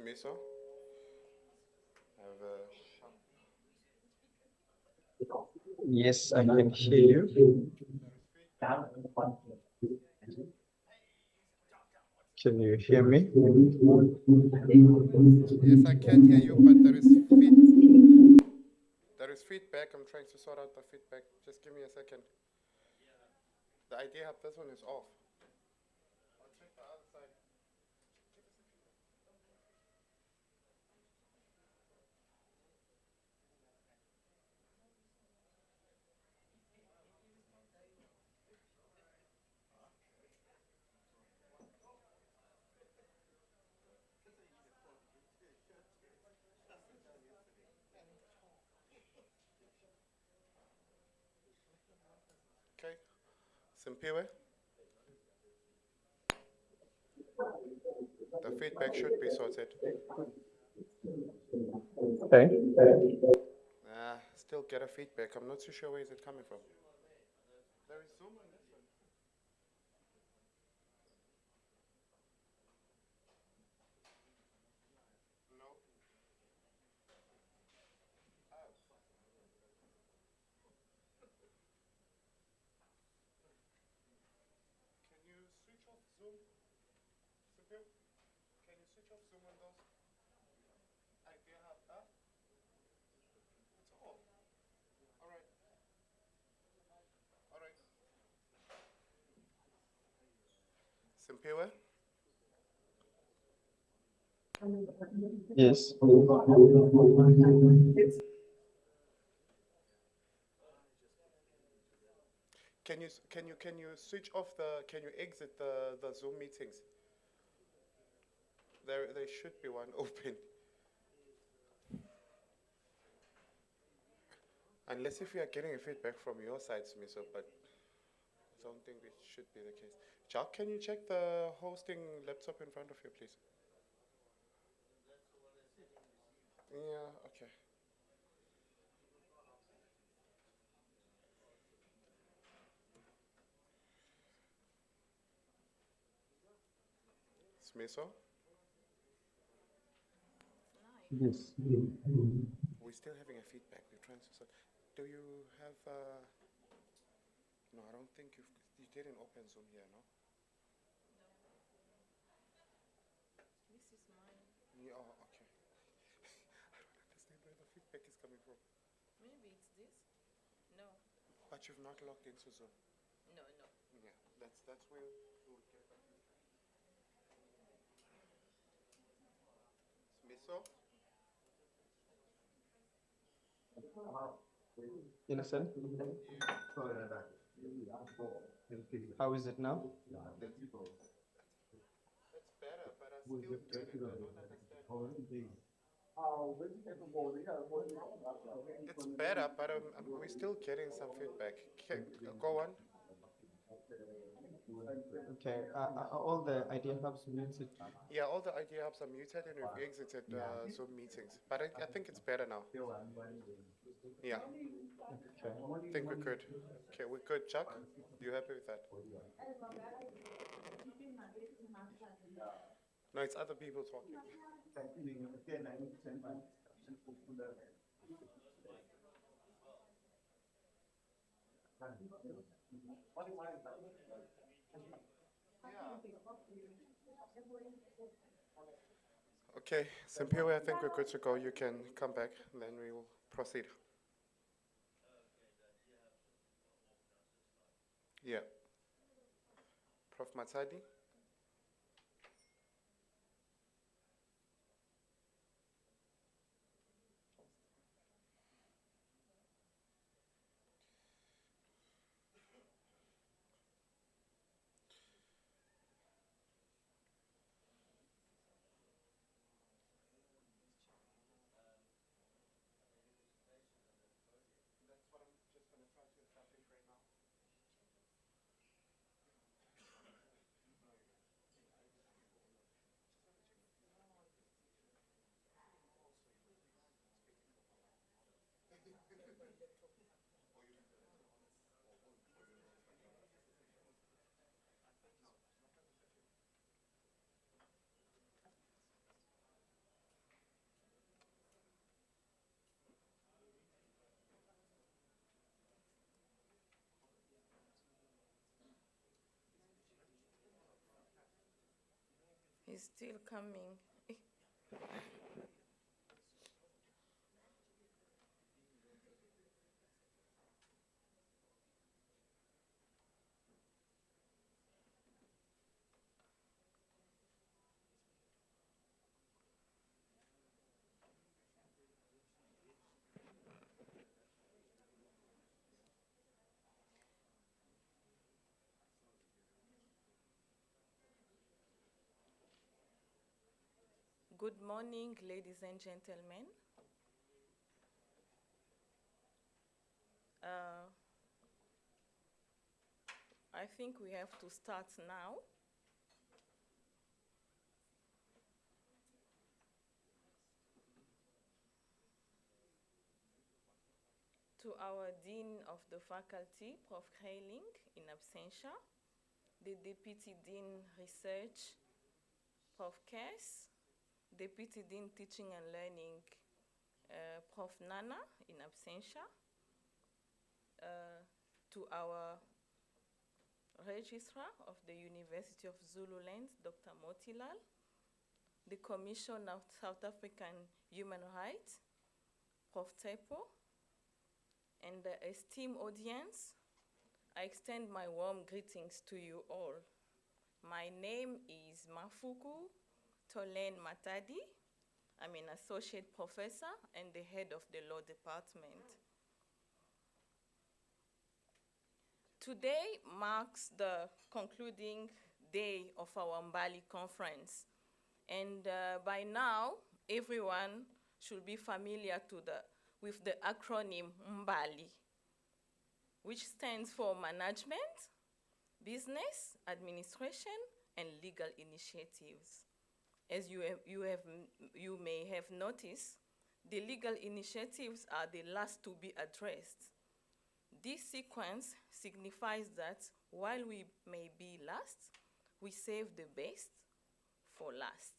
Miso, have a Yes, I can hear you. Can you hear me? yes, I can hear you, but there is feedback. I'm trying to sort out the feedback. Just give me a second. The idea of this one is off. I'll check the other side. Okay, Simpiwe, the feedback should be sorted. Okay. Still get a feedback. I'm not too sure where is it coming from. There is Zoom on this one. No. Oh. Can you switch off Zoom, Simpiwe? Can you switch off Zoom on those? Idea have that? It's off. All right. All right. Simpiwe, Yes. can you switch off the can you exit the Zoom meetings? There should be one open. Unless if you are getting a feedback from your side, Smiso, but I don't think it should be the case. Jack, can you check the hosting laptop in front of you, please? Yeah, okay. Smiso, Yes. we're still having a feedback. We're trying to sort. Do you have? No, I don't think you didn't open Zoom here, no. Yeah, oh, okay. I don't understand where the feedback is coming from. But you've not logged into Zoom. Yeah, that's where you would get the feedback. Smiso, Innocent? yeah, How is it now? that's that's better, but I still get it. I don't understand why. It's better, but we're still getting some feedback. Go on. Okay. All the idea hubs muted. Yeah, all the idea hubs are muted and we've exited Zoom meetings. But I think it's better now. Yeah, Okay. I think we're good. Okay, we're good. Chuck, you happy with that? No, it's other people talking. Yeah. Okay, Simpiwe, I think we're good to go. You can come back, and then we will proceed. Yeah. Prof. Matsadi? That's what I'm just going to try to establish right now. is still coming. Good morning, ladies and gentlemen. I think we have to start now. To our Dean of the Faculty, Prof. Kreiling, in absentia, the Deputy Dean Research, Prof. Kess, Deputy Dean Teaching and Learning, Prof. Nana, in absentia, to our Registrar of the University of Zululand, Dr. Motilal, the Commissioner of South African Human Rights, Prof. Tepo, and the esteemed audience, I extend my warm greetings to you all. My name is Mafuku Tolen Matadi. I'm an associate professor and the head of the law department. Today marks the concluding day of our Mbali conference. And by now, everyone should be familiar with the acronym Mbali, which stands for Management, Business, Administration, and Legal Initiatives. As you may have noticed, the legal initiatives are the last to be addressed. This sequence signifies that while we may be last, we save the best for last.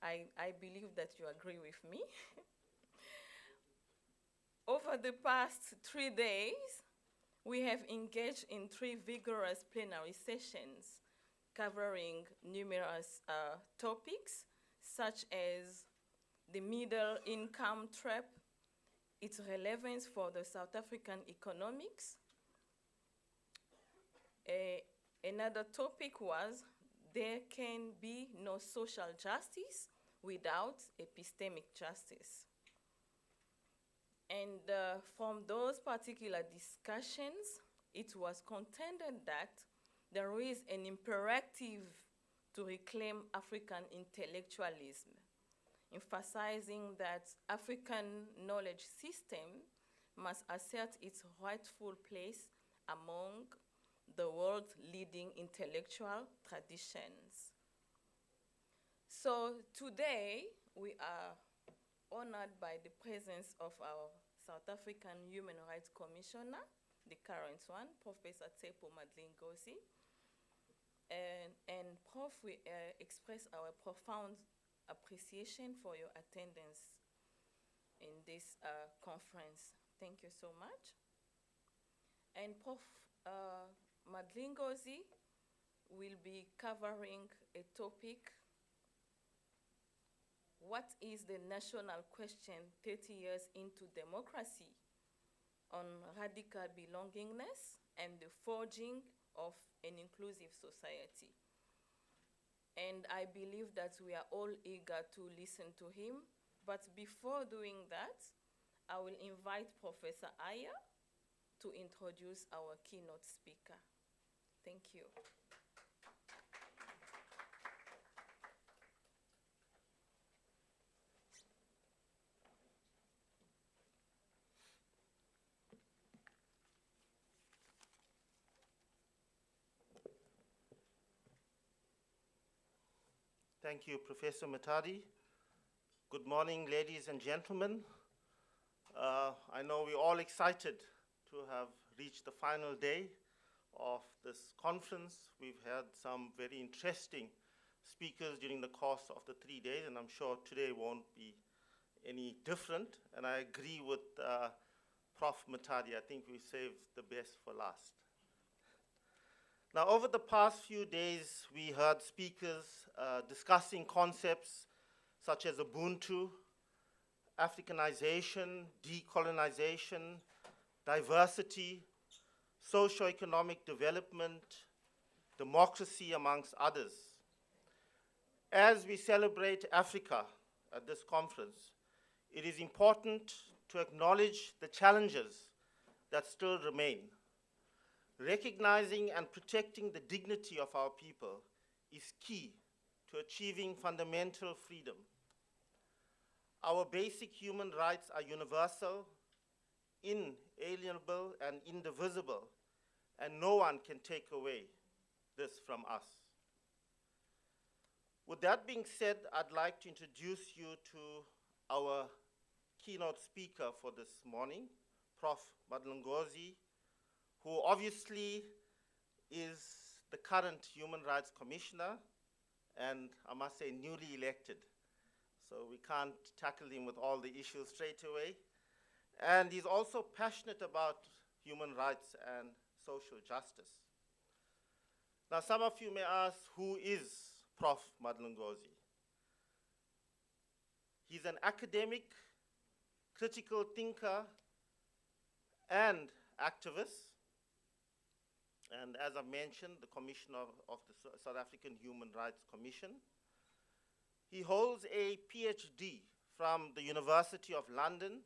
I believe that you agree with me. Over the past 3 days, we have engaged in 3 vigorous plenary sessions covering numerous topics, such as the middle income trap, its relevance for the South African economics. Another topic was there can be no social justice without epistemic justice. And from those particular discussions, it was contended that there is an imperative to reclaim African intellectualism, emphasizing that African knowledge system must assert its rightful place among the world's leading intellectual traditions. So today, we are honored by the presence of our South African Human Rights Commissioner, the current one, Professor Tepo Madlingozi. And Prof, we express our profound appreciation for your attendance in this conference. Thank you so much. And Prof Madlingozi will be covering a topic: what is the national question 30 years into democracy on radical belongingness and the forging of an inclusive society? And I believe that we are all eager to listen to him. But before doing that, I will invite Professor Aya to introduce our keynote speaker. Thank you. Thank you, Professor Matadi. Good morning, ladies and gentlemen. I know we're all excited to have reached the final day of this conference. We've had some very interesting speakers during the course of the 3 days, and I'm sure today won't be any different. And I agree with Prof. Matadi. I think we saved the best for last. Now, over the past few days, we heard speakers discussing concepts such as Ubuntu, Africanization, decolonization, diversity, socio-economic development, democracy, amongst others. As we celebrate Africa at this conference, it is important to acknowledge the challenges that still remain. Recognizing and protecting the dignity of our people is key to achieving fundamental freedom. Our basic human rights are universal, inalienable, and indivisible, and no one can take away this from us. With that being said, I'd like to introduce you to our keynote speaker for this morning, Prof. Madlingozi, who obviously is the current Human Rights Commissioner, and I must say newly elected. So we can't tackle him with all the issues straight away. And he's also passionate about human rights and social justice. Now, some of you may ask, who is Prof. Madlingozi? He's an academic, critical thinker, and activist. And as I mentioned, the Commissioner of the South African Human Rights Commission. He holds a PhD from the University of London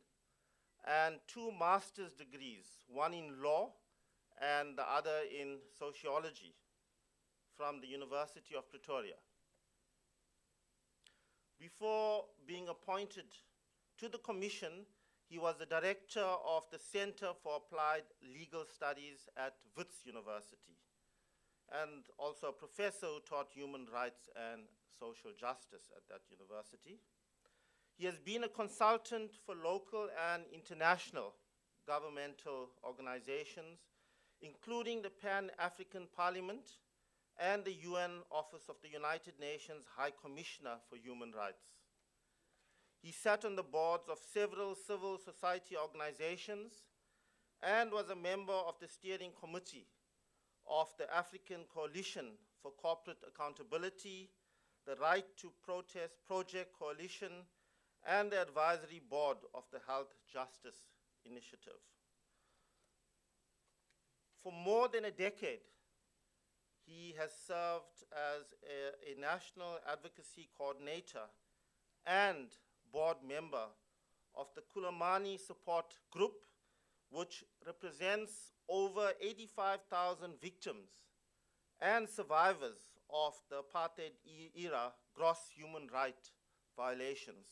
and 2 master's degrees, one in law and the other in sociology from the University of Pretoria. Before being appointed to the commission, he was the director of the Center for Applied Legal Studies at Wits University, and also a professor who taught human rights and social justice at that university. He has been a consultant for local and international governmental organizations, including the Pan-African Parliament and the UN Office of the United Nations High Commissioner for Human Rights. He sat on the boards of several civil society organizations and was a member of the steering committee of the African Coalition for Corporate Accountability, the Right to Protest Project Coalition, and the advisory board of the Health Justice Initiative. For more than a decade, he has served as a national advocacy coordinator and board member of the Kulumani Support Group, which represents over 85,000 victims and survivors of the apartheid era gross human rights violations.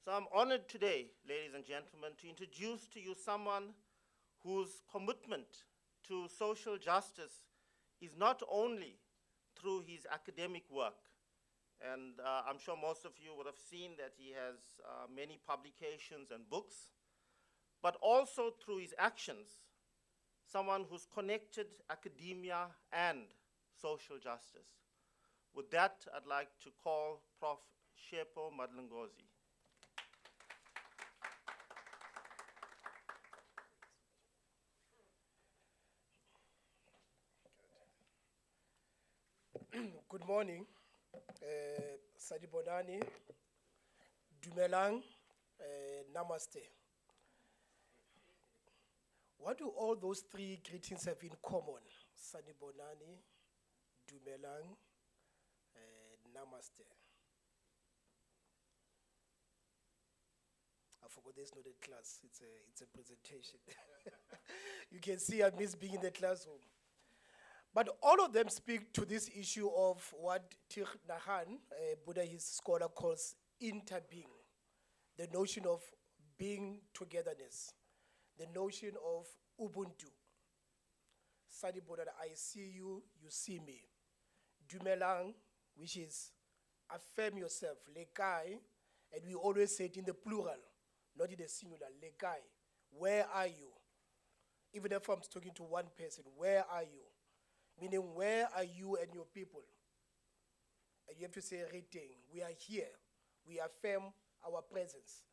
So I'm honored today, ladies and gentlemen, to introduce to you someone whose commitment to social justice is not only through his academic work, and I'm sure most of you would have seen that he has many publications and books, but also through his actions, someone who's connected academia and social justice. With that, I'd like to call Prof. Shepo Madlingozi. Good morning, Sadibonani, Dumelang, Namaste. What do all those 3 greetings have in common? Sadibonani, Dumelang, Namaste. I forgot there's not a class, it's a presentation. You can see I miss being in the classroom. But all of them speak to this issue of what Thich Nhat Hanh, a Buddhist scholar, calls interbeing, the notion of being togetherness, the notion of Ubuntu. Sadibonani, I see you, you see me. Dumelang, which is affirm yourself, lekai, and we always say it in the plural, not in the singular, lekai, where are you? Even if I'm talking to one person, where are you? Meaning, where are you and your people? And you have to say, retain, we are here. We affirm our presence.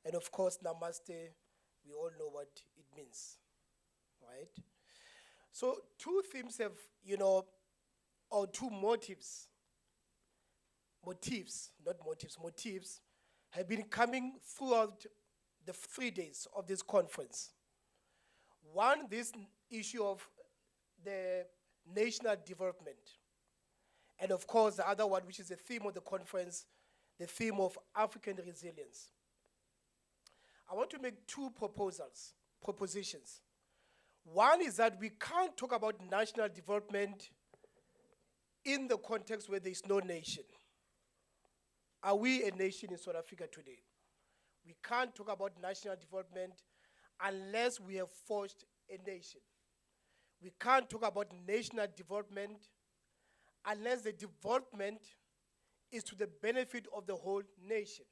And of course, namaste, we all know what it means, right? So two themes have, you know, or two motives, not motives, motifs, have been coming throughout the 3 days of this conference. One, this issue of the national development. And of course, the other one, which is the theme of the conference, the theme of African resilience. I want to make two propositions. One is that we can't talk about national development in the context where there is no nation. Are we a nation in South Africa today? We can't talk about national development unless we have forged a nation. We can't talk about national development unless the development is to the benefit of the whole nation.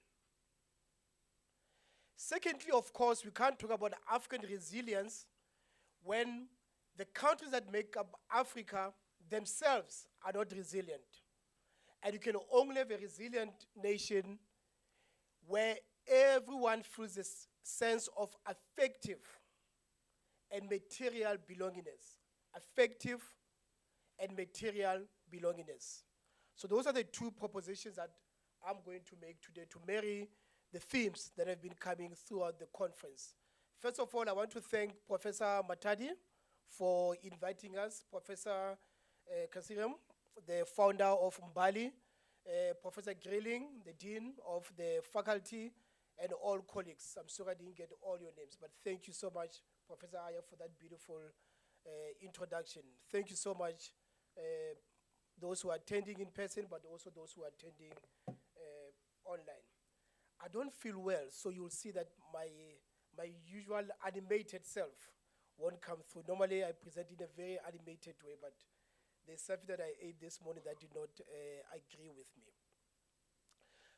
Secondly, of course, we can't talk about African resilience when the countries that make up Africa themselves are not resilient. And you can only have a resilient nation where everyone feels this sense of affective and material belongingness. Affective and material belongingness. So those are the two propositions that I'm going to make today to marry the themes that have been coming throughout the conference. First of all, I want to thank Professor Matadi for inviting us, Professor Kasirem, the founder of Mbali, Professor Grilling, the Dean of the faculty, and all colleagues. I'm sorry I didn't get all your names, but thank you so much, Professor Aya, for that beautiful introduction. Thank you so much, those who are attending in person, but also those who are attending online. I don't feel well, so you'll see that my usual animated self won't come through. Normally, I present in a very animated way, but there's something that I ate this morning that did not agree with me.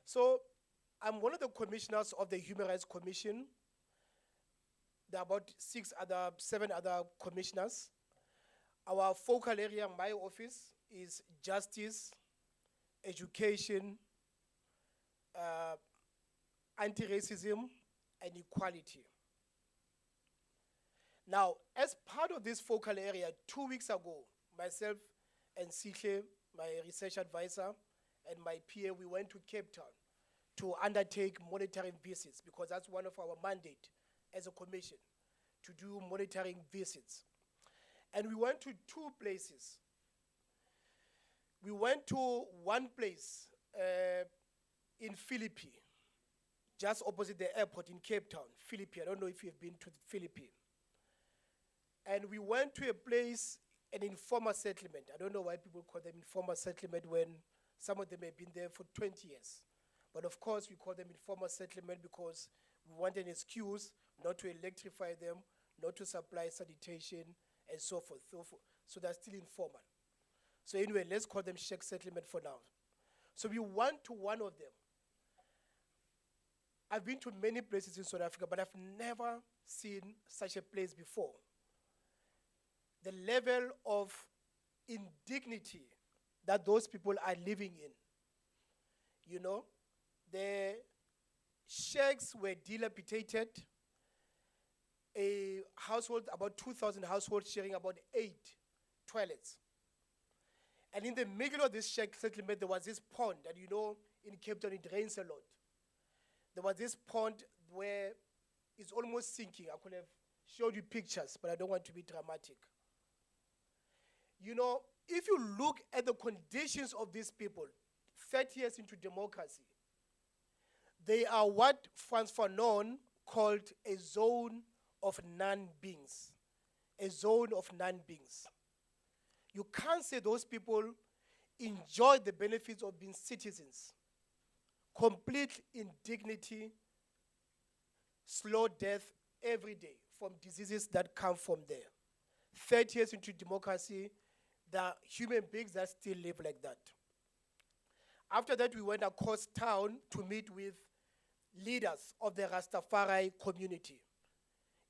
So I'm one of the commissioners of the Human Rights Commission. There are about 7 other commissioners. Our focal area, my office, is justice, education, anti-racism, and equality. Now, as part of this focal area, 2 weeks ago, myself and Sihle, my research advisor, and my PA, we went to Cape Town to undertake monitoring visits because that's one of our mandate as a commission, to do monitoring visits. And we went to 2 places. We went to one place in Philippi, just opposite the airport in Cape Town, Philippi. I don't know if you've been to Philippi. And we went to a place, an informal settlement. I don't know why people call them informal settlement when some of them have been there for 20 years. But of course, we call them informal settlement because we want an excuse not to electrify them, not to supply sanitation, and so forth. So they're still informal. So anyway, let's call them Sheikh settlement for now. So we went to one of them. I've been to many places in South Africa, but I've never seen such a place before. The level of indignity that those people are living in. You know, the sheikhs were dilapidated. A household, about 2,000 households sharing about 8 toilets. And in the middle of this sheikh settlement, there was this pond, and you know, in Cape Town, it rains a lot. There was this pond where it's almost sinking. I could have showed you pictures, but I don't want to be dramatic. You know, if you look at the conditions of these people, 30 years into democracy, they are what Frantz Fanon called a zone of non-beings. A zone of non-beings. You can't say those people enjoy the benefits of being citizens. Complete indignity, slow death every day from diseases that come from there. 30 years into democracy, there are human beings that still live like that. After that, we went across town to meet with leaders of the Rastafari community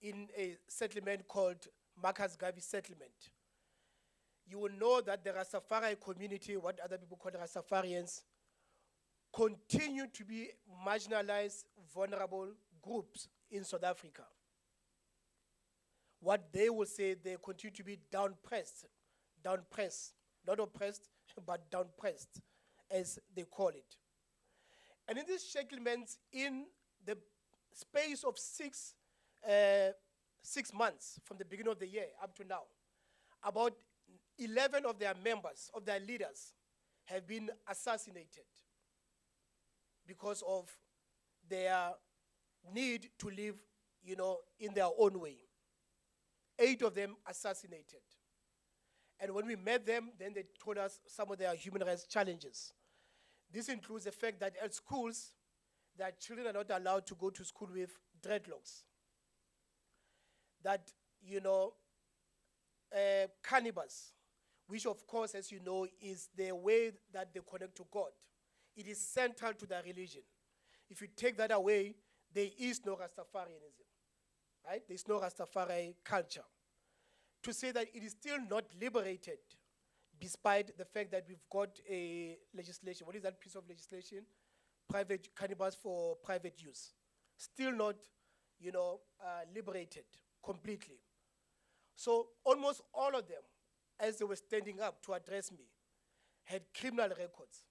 in a settlement called Marcus Garvey Settlement. You will know that the Rastafari community, what other people call Rastafarians, continue to be marginalized, vulnerable groups in South Africa. what they will say, they continue to be down-pressed, not oppressed, but down-pressed, as they call it. And in these settlements, in the space of 6 months from the beginning of the year up to now, about 11 of their members, of their leaders, have been assassinated because of their need to live, in their own way. 8 of them assassinated. And when we met them, then they told us some of their human rights challenges. This includes the fact that at schools, their children are not allowed to go to school with dreadlocks. That, cannabis, which of course, as you know, is the way that they connect to God. It is central to their religion. If you take that away, there is no Rastafarianism, right? There's no Rastafari culture. To say that it is still not liberated, despite the fact that we've got a legislation. What is that piece of legislation? Private cannabis for private use. Still not, liberated completely. So almost all of them, as they were standing up to address me, had criminal records.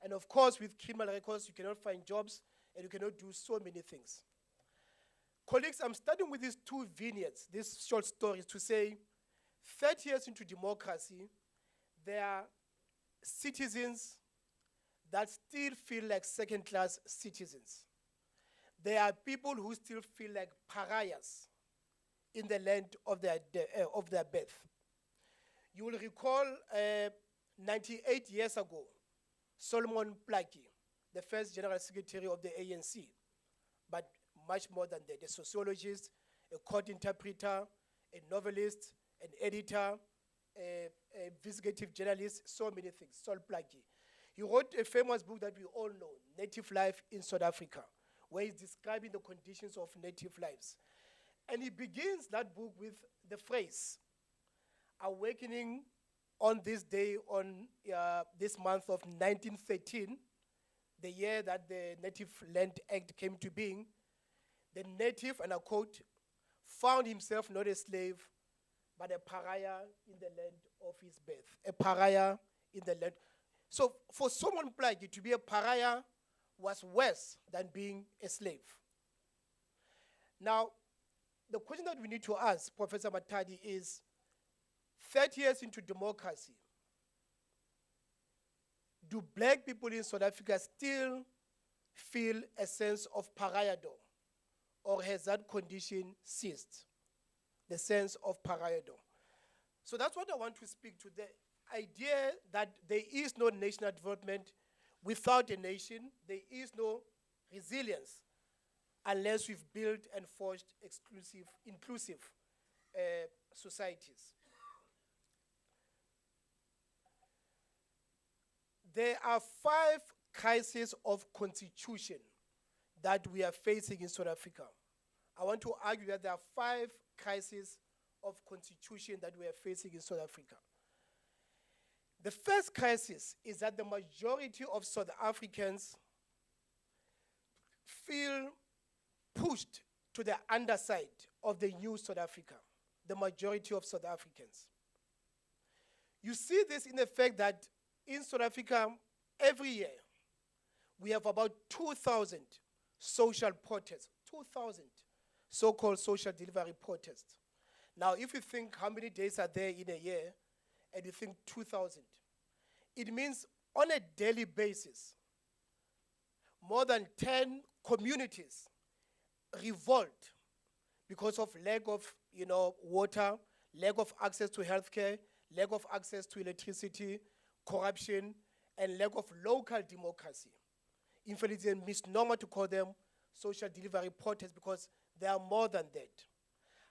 And of course, with criminal records, you cannot find jobs and you cannot do so many things. Colleagues, I'm starting with these 2 vignettes, these short stories, to say 30 years into democracy, there are citizens that still feel like second-class citizens. There are people who still feel like pariahs in the land of their birth. You will recall 98 years ago, Solomon Mbali, the first General Secretary of the ANC, but much more than that, a sociologist, a court interpreter, a novelist, an editor, a investigative journalist, so many things, Sol Mbali. He wrote a famous book that we all know, Native Life in South Africa, where he's describing the conditions of native lives. And he begins that book with the phrase, awakening on this day, on this month of 1913, the year that the Native Land Act came to being, the native, and I quote, found himself not a slave, but a pariah in the land of his birth. A pariah in the land. So for someone like you, to be a pariah was worse than being a slave. Now, the question that we need to ask, Professor Matadi, is 30 years into democracy, do black people in South Africa still feel a sense of pariahdom? Or has that condition ceased, the sense of pariahdom? So that's what I want to speak to, the idea that there is no national development without a nation, there is no resilience unless we've built and forged inclusive societies. There are 5 crises of constitution that we are facing in South Africa. I want to argue that there are 5 crises of constitution that we are facing in South Africa. The first crisis is that the majority of South Africans feel pushed to the underside of the new South Africa, the majority of South Africans. You see this in the fact that in South Africa, every year, we have about 2,000 social protests, 2,000 so-called social delivery protests. Now, if you think how many days are there in a year, and you think 2,000, it means on a daily basis, more than 10 communities revolt because of lack of water, lack of access to healthcare, lack of access to electricity, corruption, and lack of local democracy. In fact, it's a misnomer to call them social delivery protests because they are more than that.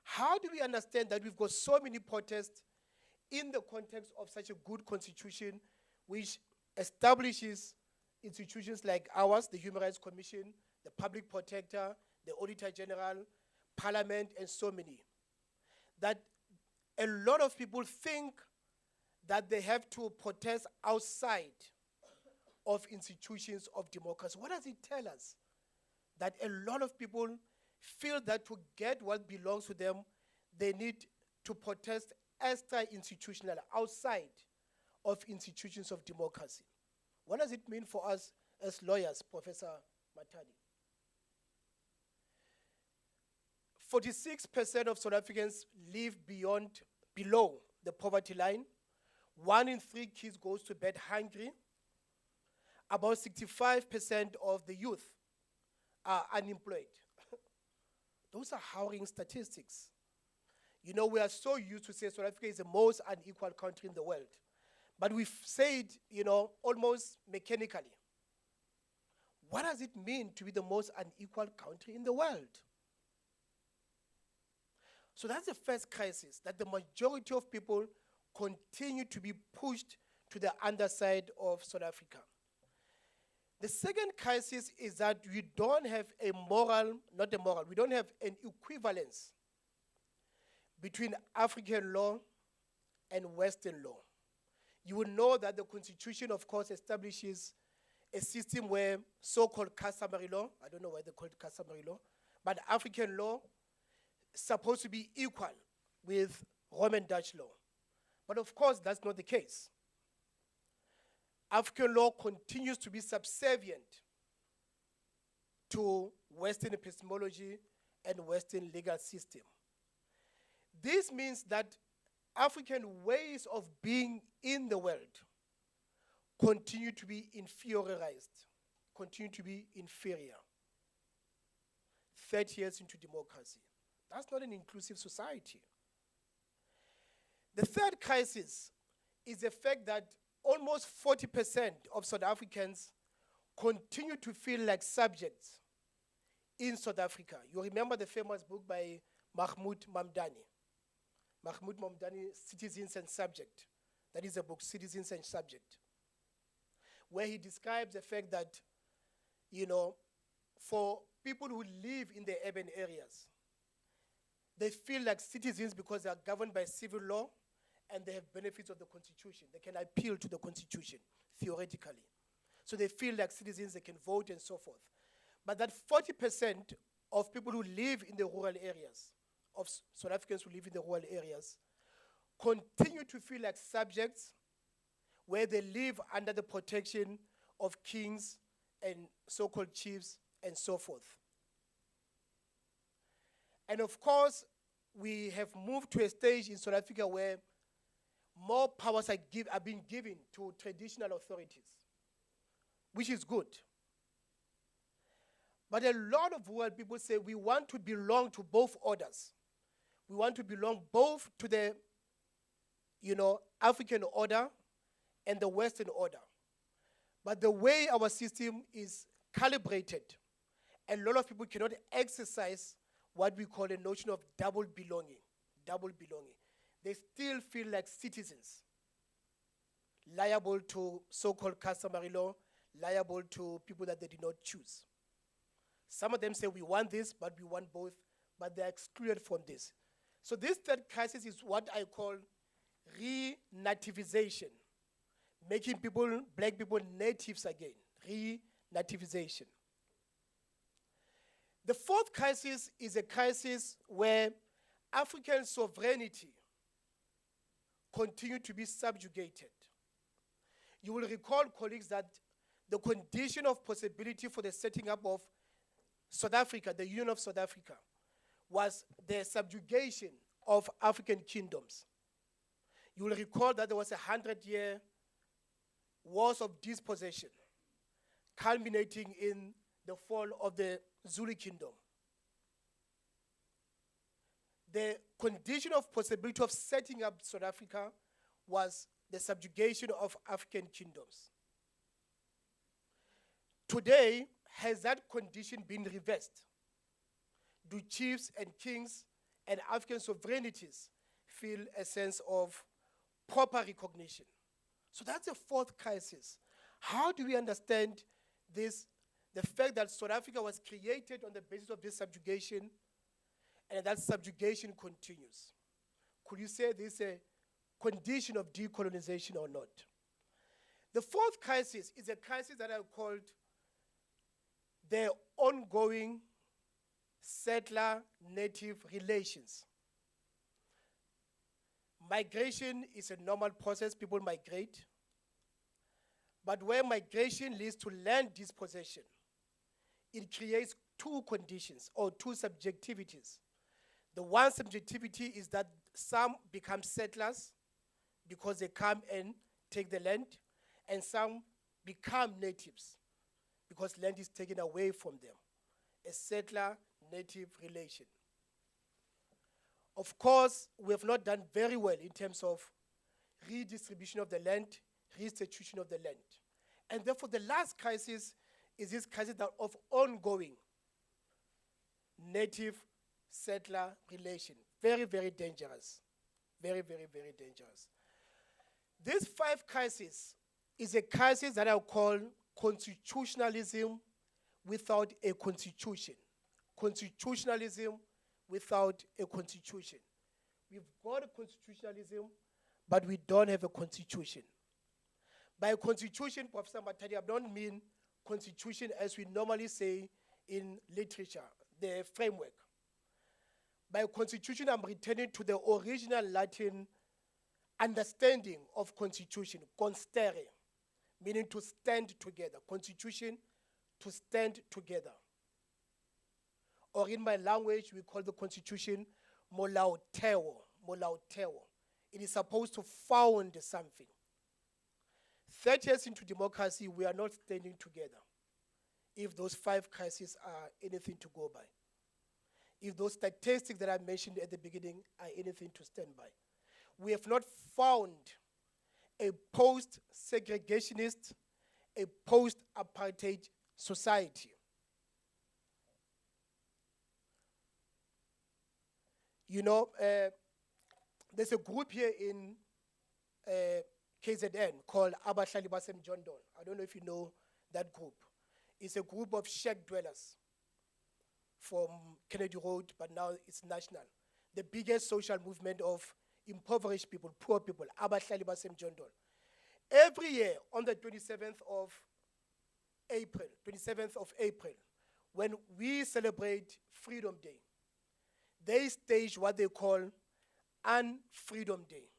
How do we understand that we've got so many protests in the context of such a good constitution which establishes institutions like ours, the Human Rights Commission, the Public Protector, the Auditor General, Parliament, and so many? That a lot of people think that they have to protest outside of institutions of democracy. What does it tell us? That a lot of people feel that to get what belongs to them, they need to protest extra-institutional, outside of institutions of democracy. What does it mean for us as lawyers, Professor Matadi? 46% of South Africans live below the poverty line. 1 in 3 kids goes to bed hungry. About 65% of the youth are unemployed. Those are harrowing statistics. You know, we are so used to say South Africa is the most unequal country in the world. But we've said, you know, almost mechanically. What does it mean to be the most unequal country in the world? So that's the first crisis, that the majority of people continue to be pushed to the underside of South Africa. The second crisis is that we don't have we don't have an equivalence between African law and Western law. You will know that the Constitution, of course, establishes a system where so-called customary law, I don't know why they call it customary law, but African law is supposed to be equal with Roman Dutch law. But of course, that's not the case. African law continues to be subservient to Western epistemology and Western legal system. This means that African ways of being in the world continue to be inferiorized, continue to be inferior. 30 years into democracy. That's not an inclusive society. The third crisis is the fact that almost 40% of South Africans continue to feel like subjects in South Africa. You remember the famous book by Mahmoud Mamdani. Mahmoud Mamdani, Citizens and Subject. That is a book, Citizens and Subject, where he describes the fact that, you know, for people who live in the urban areas, they feel like citizens because they are governed by civil law and they have benefits of the Constitution. They can appeal to the Constitution, theoretically. So they feel like citizens, they can vote and so forth. But that 40% of people who live in the rural areas, of South Africans who live in the rural areas, continue to feel like subjects where they live under the protection of kings and so-called chiefs and so forth. And of course, we have moved to a stage in South Africa where more powers are being given to traditional authorities, which is good. But a lot of world people say we want to belong to both orders. We want to belong both to the, you know, African order and the Western order. But the way our system is calibrated, a lot of people cannot exercise what we call a notion of double belonging. Double belonging. They still feel like citizens, liable to so-called customary law, liable to people that they did not choose. Some of them say we want this, but we want both, but they're excluded from this. So this third crisis is what I call re-nativization, making people, black people, natives again, re-nativization. The fourth crisis is a crisis where African sovereignty continue to be subjugated. You will recall, colleagues, that the condition of possibility for the setting up of South Africa, the Union of South Africa, was the subjugation of African kingdoms. You will recall that there was a 100-year wars of dispossession, culminating in the fall of the Zulu kingdom. The condition of possibility of setting up South Africa was the subjugation of African kingdoms. Today, has that condition been reversed? Do chiefs and kings and African sovereignties feel a sense of proper recognition? So that's the fourth crisis. How do we understand this, the fact that South Africa was created on the basis of this subjugation, and that subjugation continues? Could you say this is a condition of decolonization or not? The fourth crisis is a crisis that I called the ongoing settler-native relations. Migration is a normal process, people migrate. But where migration leads to land dispossession, it creates two conditions or two subjectivities. The one subjectivity is that some become settlers because they come and take the land, and some become natives because land is taken away from them. A settler-native relation. Of course, we have not done very well in terms of redistribution of the land, restitution of the land. And therefore, the last crisis is this crisis of ongoing native-settler relation. Very, very dangerous. Very, very, very dangerous. This 5 crisis is a crisis that I call constitutionalism without a constitution. Constitutionalism without a constitution. We've got a constitutionalism, but we don't have a constitution. By constitution, Professor Matadi, I don't mean constitution as we normally say in literature, the framework. By constitution, I'm returning to the original Latin understanding of constitution, constere, meaning to stand together. Constitution, to stand together. Or in my language, we call the constitution molaoteo, molaoteo. It is supposed to found something. 30 years into democracy, we are not standing together. If those 5 crises are anything to go by. If those statistics that I mentioned at the beginning are anything to stand by. We have not found a post-segregationist, a post-apartheid society. You know, there's a group here in KZN called Abahlali Basemjondolo. I don't know if you know that group. It's a group of shack dwellers from Kennedy Road, but now it's national. The biggest social movement of impoverished people, poor people, Abahlali Basemjondolo. Every year on the 27th of April, when we celebrate Freedom Day, they stage what they call Unfreedom Day.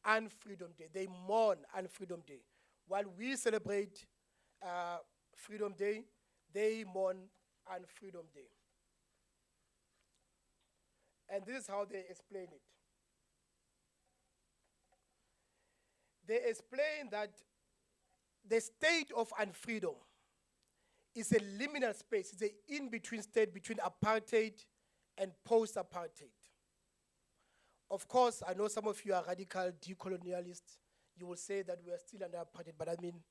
Unfreedom Day. They mourn Unfreedom Day. While we celebrate Freedom Day, they mourn Unfreedom Day. And this is how they explain it. They explain that the state of unfreedom is a liminal space. It's an in-between state between apartheid and post-apartheid. Of course, I know some of you are radical decolonialists. You will say that we are still under apartheid, but I mean,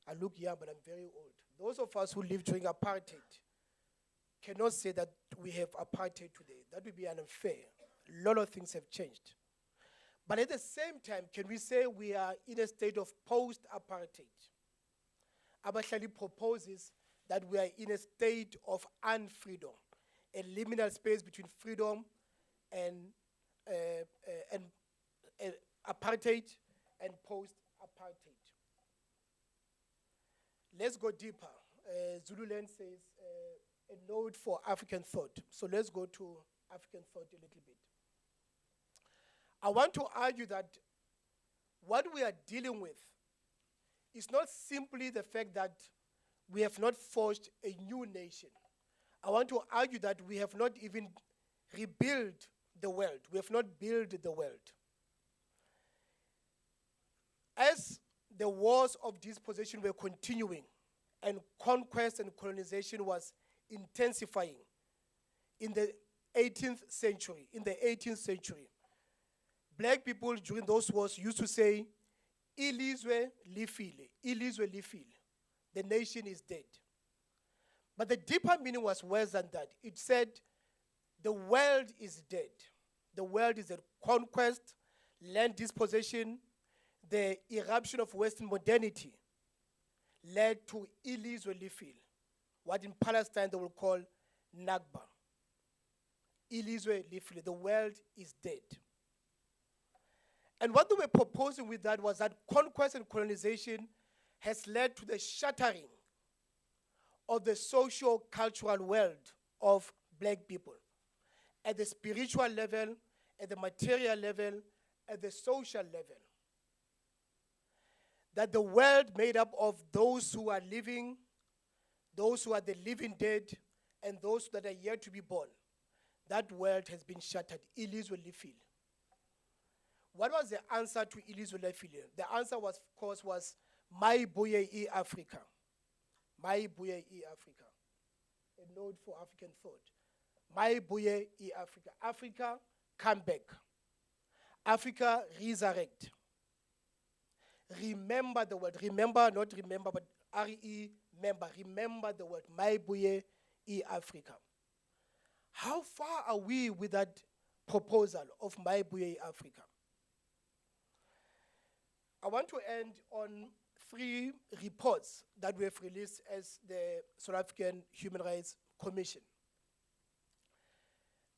I look young, but I'm very old. Those of us who lived during apartheid cannot say that we have apartheid today. That would be unfair. A lot of things have changed. But at the same time, can we say we are in a state of post-apartheid? Abahlali proposes that we are in a state of unfreedom, a liminal space between freedom and apartheid and post-apartheid. Let's go deeper. Zululand says a note for African thought. So let's go to African thought a little bit. I want to argue that what we are dealing with is not simply the fact that we have not forged a new nation. I want to argue that we have not even rebuilt the world. We have not built the world. As the wars of dispossession were continuing and conquest and colonization was intensifying in the 18th century, black people during those wars used to say, ilizwe lifile, the nation is dead. But the deeper meaning was worse than that. It said, the world is dead. The world is dead. Conquest, land dispossession, the eruption of Western modernity led to ilizwe lifile, what in Palestine they will call Nakba. Ilizwe lifile, the world is dead. And what they were proposing with that was that conquest and colonization has led to the shattering of the socio-cultural world of black people at the spiritual level, at the material level, at the social level, that the world made up of those who are living, those who are the living dead, and those that are yet to be born, that world has been shattered. Ilizwe lifile. What was the answer to Ilizwe lifile? The answer was, of course, was Mayibuye i-Africa. Mayibuye i-Africa. A node for African thought. Mayibuye i-Africa. Africa, come back. Africa, resurrect. Remember the word. Remember, not remember, but remember. Remember the word. Mayibuye i-Africa. How far are we with that proposal of Mayibuye i-Africa? I want to end on 3 reports that we have released as the South African Human Rights Commission.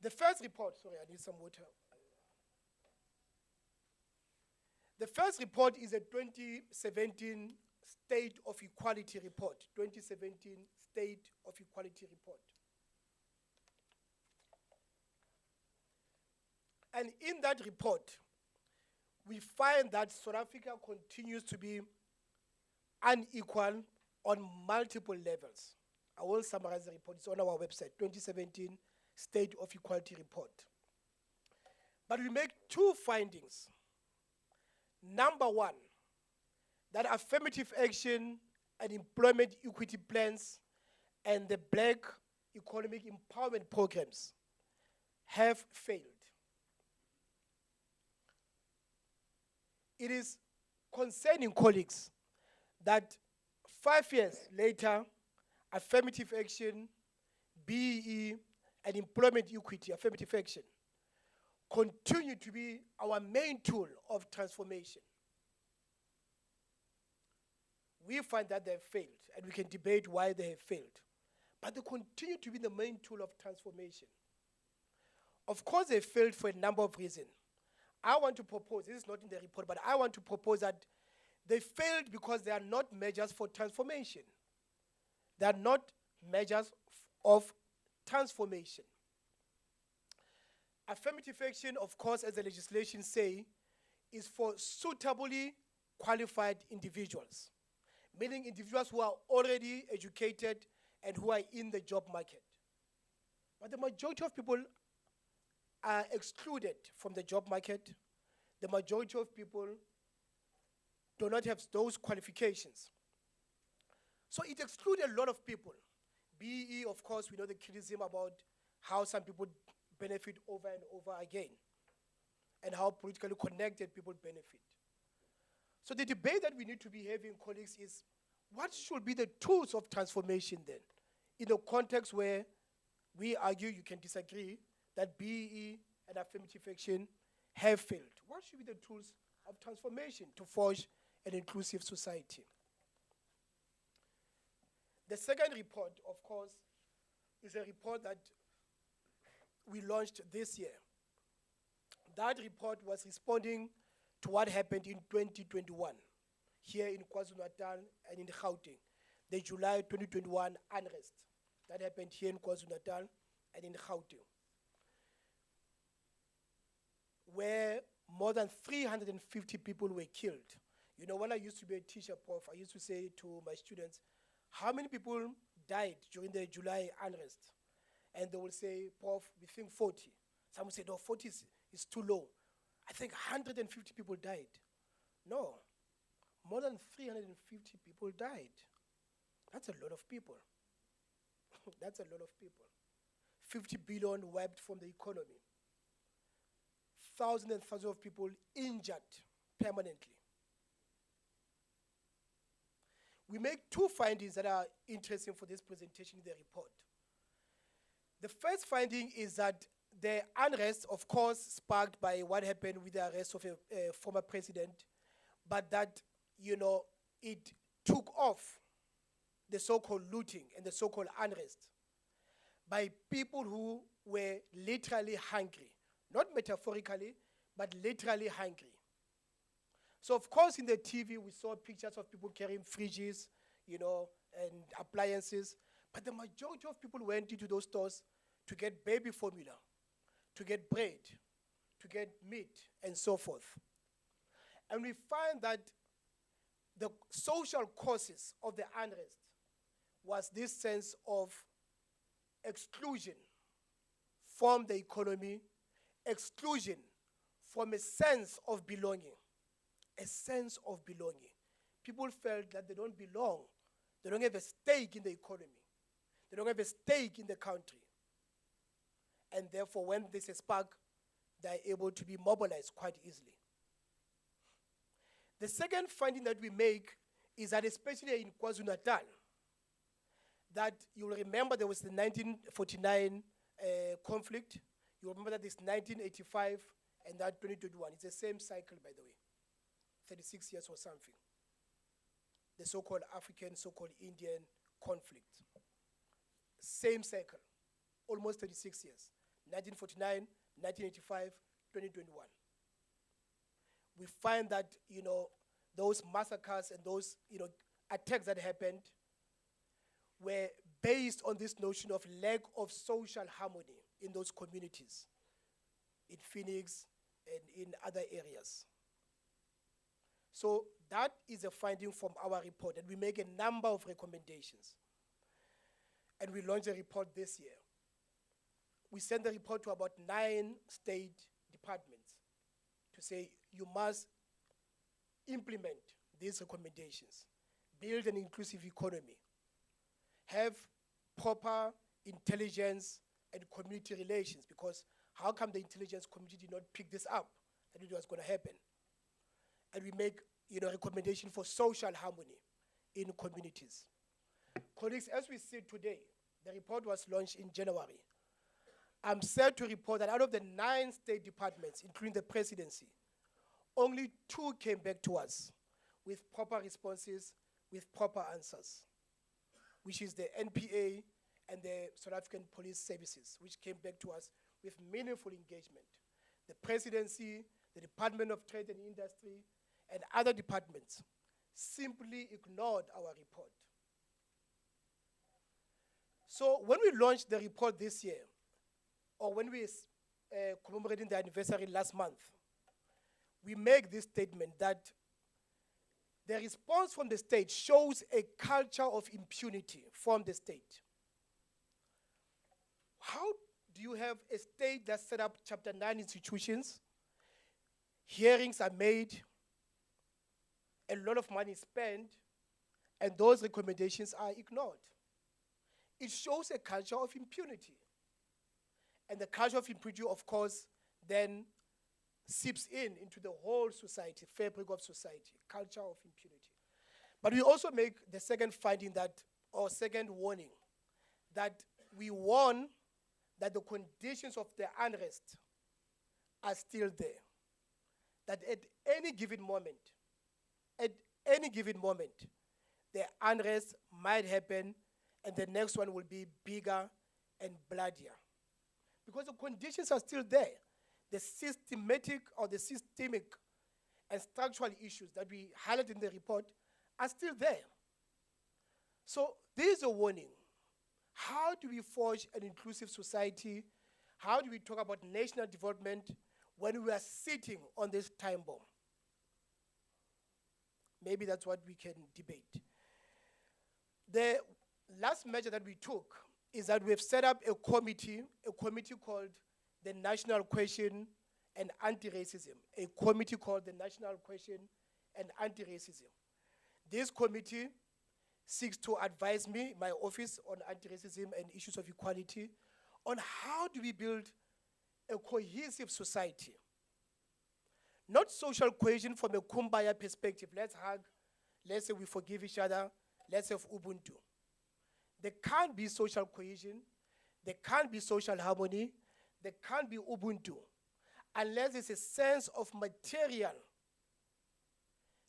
The first report, sorry, I need some water. The first report is a 2017 State of Equality report. 2017 State of Equality report. And in that report, we find that South Africa continues to be unequal on multiple levels. I will summarize the report. It's on our website, 2017 State of Equality report. But we make 2 findings. Number 1, that affirmative action and employment equity plans and the Black economic empowerment programs have failed. It is concerning, colleagues, that 5 years later, affirmative action, BEE, and employment equity, affirmative action, continue to be our main tool of transformation. We find that they have failed, and we can debate why they have failed. But they continue to be the main tool of transformation. Of course, they failed for a number of reasons. I want to propose, this is not in the report, but I want to propose that they failed because they are not measures for transformation. They are not measures of transformation. Affirmative action, of course, as the legislation say, is for suitably qualified individuals, meaning individuals who are already educated and who are in the job market. But the majority of people are excluded from the job market. The majority of people do not have those qualifications. So it excluded a lot of people. BEE, of course, we know the criticism about how some people benefit over and over again, and how politically connected people benefit. So the debate that we need to be having, colleagues, is what should be the tools of transformation then, in a context where we argue, you can disagree, that BEE and affirmative action have failed. What should be the tools of transformation to forge an inclusive society? The second report, of course, is a report that we launched this year. That report was responding to what happened in 2021 here in KwaZulu-Natal and in Gauteng, the July 2021 unrest that happened here in KwaZulu-Natal and in Gauteng, where more than 350 people were killed. You know, when I used to be a teacher, Prof, I used to say to my students, how many people died during the July unrest? And they will say, Prof, we think 40. Some will say, no, 40 is too low. I think 150 people died. No, more than 350 people died. That's a lot of people. That's a lot of people. 50 billion wiped from the economy. Thousands and thousands of people injured permanently. We make 2 findings that are interesting for this presentation in the report. The first finding is that the unrest, of course, sparked by what happened with the arrest of a former president, but that, you know, it took off the so-called looting and the so-called unrest by people who were literally hungry, not metaphorically, but literally hungry. So, of course, in the TV, we saw pictures of people carrying fridges, you know, and appliances, but the majority of people went into those stores to get baby formula, to get bread, to get meat and so forth. And we find that the social causes of the unrest was this sense of exclusion from the economy, exclusion from a sense of belonging, a sense of belonging. People felt that they don't belong. They don't have a stake in the economy. They don't have a stake in the country. And therefore, when there's a spark, they're able to be mobilized quite easily. The second finding that we make is that especially in KwaZulu-Natal, that you will remember there was the 1949 conflict. You remember that it's 1985 and that 2021. It's the same cycle, by the way, 36 years or something. The so-called African, so-called Indian conflict. Same cycle, almost 36 years. 1949, 1985, 2021. We find that, those massacres and those, attacks that happened were based on this notion of lack of social harmony in those communities, in Phoenix and in other areas. So that is a finding from our report, and we make a number of recommendations. And we launched a report this year. We sent the report to about 9 state departments to say you must implement these recommendations, build an inclusive economy, have proper intelligence and community relations, because how come the intelligence community did not pick this up, that it was going to happen? And we make recommendation for social harmony in communities. Colleagues, as we see today, the report was launched in January. I'm sad to report that out of the 9 state departments, including the presidency, only 2 came back to us with proper responses, with proper answers, which is the NPA and the South African Police Services, which came back to us with meaningful engagement. The presidency, the Department of Trade and Industry, and other departments simply ignored our report. So when we launched the report this year, or when we commemorating the anniversary last month, we make this statement that the response from the state shows a culture of impunity from the state. How do you have a state that set up Chapter 9 institutions, hearings are made, a lot of money is spent, and those recommendations are ignored? It shows a culture of impunity. And the culture of impunity, of course, then seeps into the whole society, fabric of society, culture of impunity. But we also make the second finding that, or second warning, that we warn that the conditions of the unrest are still there. That at any given moment, the unrest might happen and the next one will be bigger and bloodier. Because the conditions are still there. The systemic and structural issues that we highlight in the report are still there. So there is a warning. How do we forge an inclusive society? How do we talk about national development when we are sitting on this time bomb? Maybe that's what we can debate. The last measure that we took is that we have set up a committee called the National Question and Anti-Racism, a committee called the National Question and Anti-Racism. This committee seeks to advise me, my office, on anti-racism and issues of equality, on how do we build a cohesive society. Not social cohesion from a kumbaya perspective. Let's hug, let's say we forgive each other, let's have Ubuntu. There can't be social cohesion, there can't be social harmony, there can't be Ubuntu, unless there's a sense of material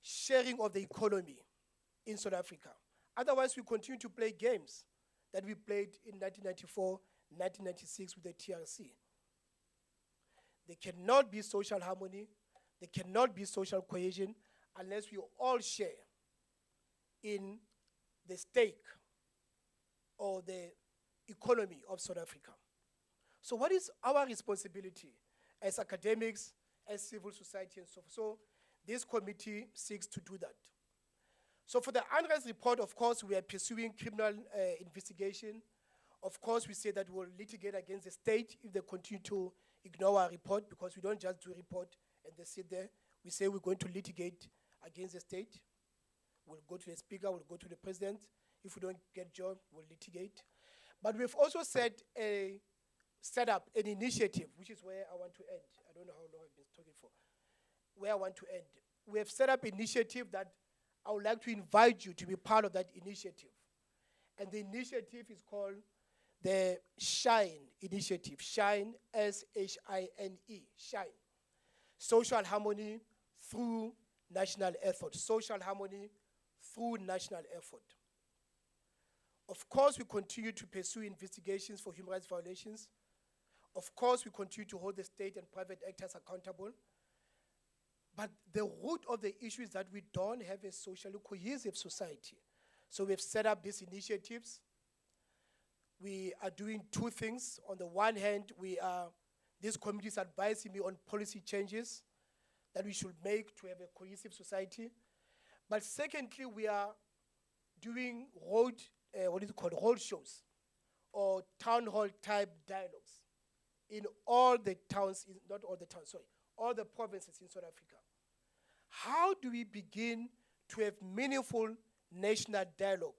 sharing of the economy in South Africa. Otherwise, we continue to play games that we played in 1994, 1996 with the TRC. There cannot be social harmony, there cannot be social cohesion unless we all share in the stake or the economy of South Africa. So what is our responsibility as academics, as civil society, and so forth. So this committee seeks to do that. So for the unrest report, of course, we are pursuing criminal investigation. Of course, we say that we'll litigate against the state if they continue to ignore our report, because we don't just do a report and they sit there. We say we're going to litigate against the state. We'll go to the speaker, we'll go to the president. If we don't get job, we'll litigate. But we've also set up an initiative, which is where I want to end. I don't know how long I've been talking for. Where I want to end. We have set up an initiative that I would like to invite you to be part of that initiative. And the initiative is called the SHINE initiative. SHINE, S-H-I-N-E, SHINE. Social harmony through national effort. Social harmony through national effort. Of course, we continue to pursue investigations for human rights violations. Of course, we continue to hold the state and private actors accountable. But the root of the issue is that we don't have a socially cohesive society. So we've set up these initiatives. We are doing two things. On the one hand, this committee is advising me on policy changes that we should make to have a cohesive society. But secondly, we are doing road shows or town hall type dialogues in all the towns, not all the towns, sorry, all the provinces in South Africa. How do we begin to have meaningful national dialogue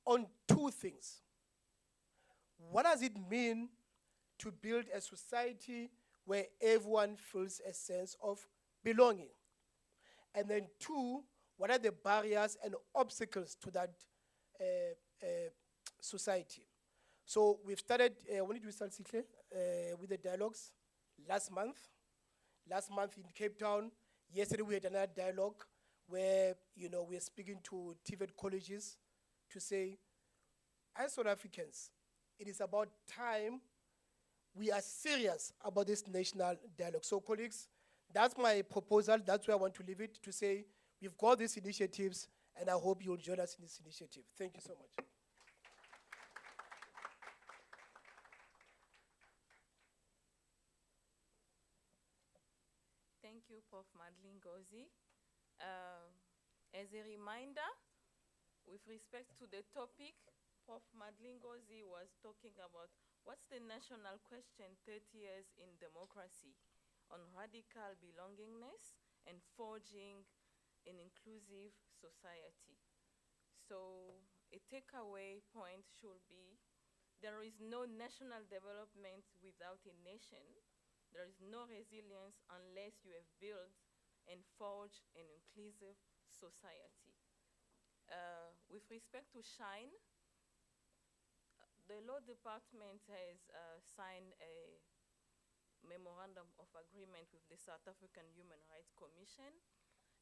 on two things? What does it mean to build a society where everyone feels a sense of belonging? And then two, what are the barriers and obstacles to that society? So we've started, when did we start, Sihle? With the dialogues last month. Last month in Cape Town. Yesterday we had another dialogue where, we're speaking to TVET colleges to say, as South Africans, it is about time we are serious about this national dialogue. So colleagues, that's my proposal. That's where I want to leave it, to say we've got these initiatives, and I hope you'll join us in this initiative. Thank you so much. Thank you, Prof. Madlingozi. As a reminder, with respect to the topic, Prof. Madlingozi was talking about what's the national question 30 years in democracy on radical belongingness and forging an inclusive society. So a takeaway point should be there is no national development without a nation. There is no resilience unless you have built and forged an inclusive society. With respect to SHINE, the law department has signed a memorandum of agreement with the South African Human Rights Commission,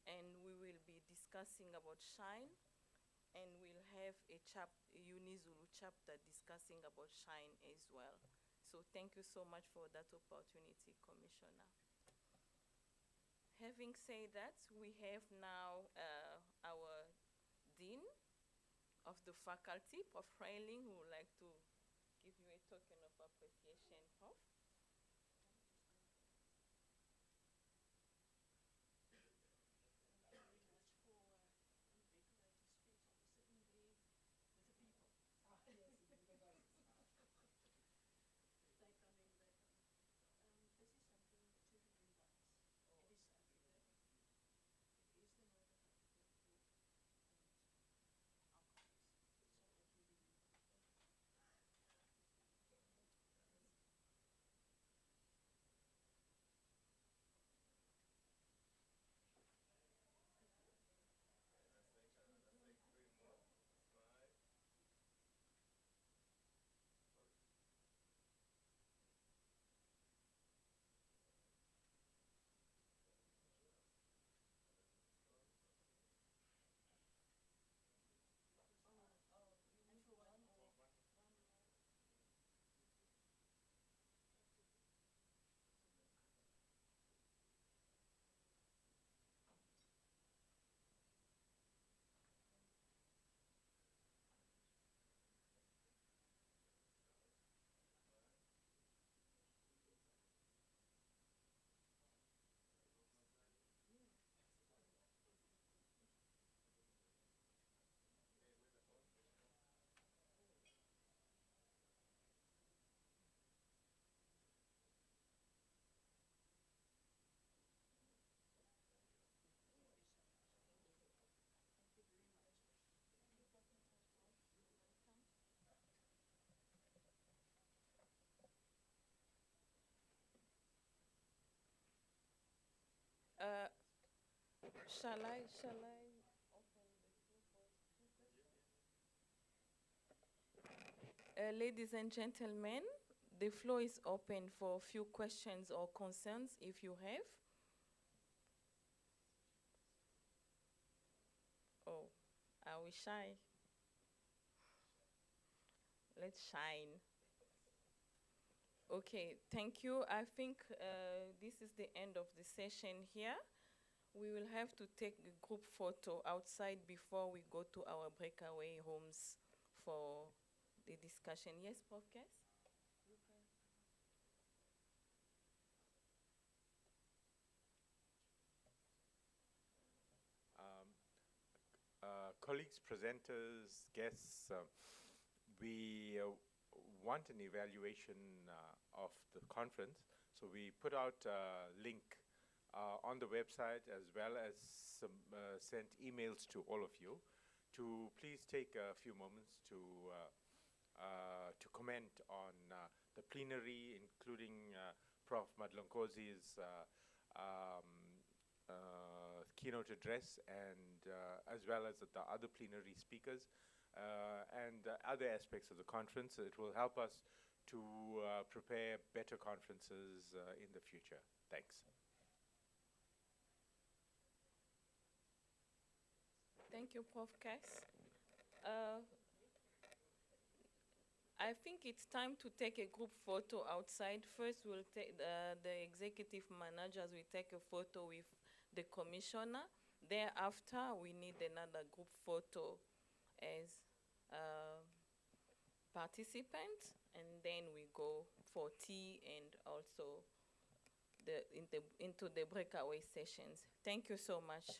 and we will be discussing about SHINE, and we'll have a UniZulu chapter discussing about SHINE as well. So thank you so much for that opportunity, Commissioner. Having said that, we have now our Dean of the faculty, Prof. Reiling, who would like to give you a token of appreciation, Prof. Shall I? Ladies and gentlemen, the floor is open for a few questions or concerns if you have. Oh, are we shy? Let's shine. Okay, thank you. I think this is the end of the session here. We will have to take a group photo outside before we go to our breakaway homes for the discussion. Yes, Prof. Kess? Colleagues, presenters, guests, we want an evaluation of the conference. So we put out a link on the website as well as sent emails to all of you to please take a few moments to comment on the plenary, including Prof. Madlonkozi's keynote address, and as well as the other plenary speakers and other aspects of the conference. It will help us to prepare better conferences in the future. Thanks. Thank you, Prof. Kess. I think it's time to take a group photo outside. First, we'll take the executive managers will take a photo with the commissioner. Thereafter, we need another group photo as participants, and then we go for tea and also into the breakaway sessions. Thank you so much.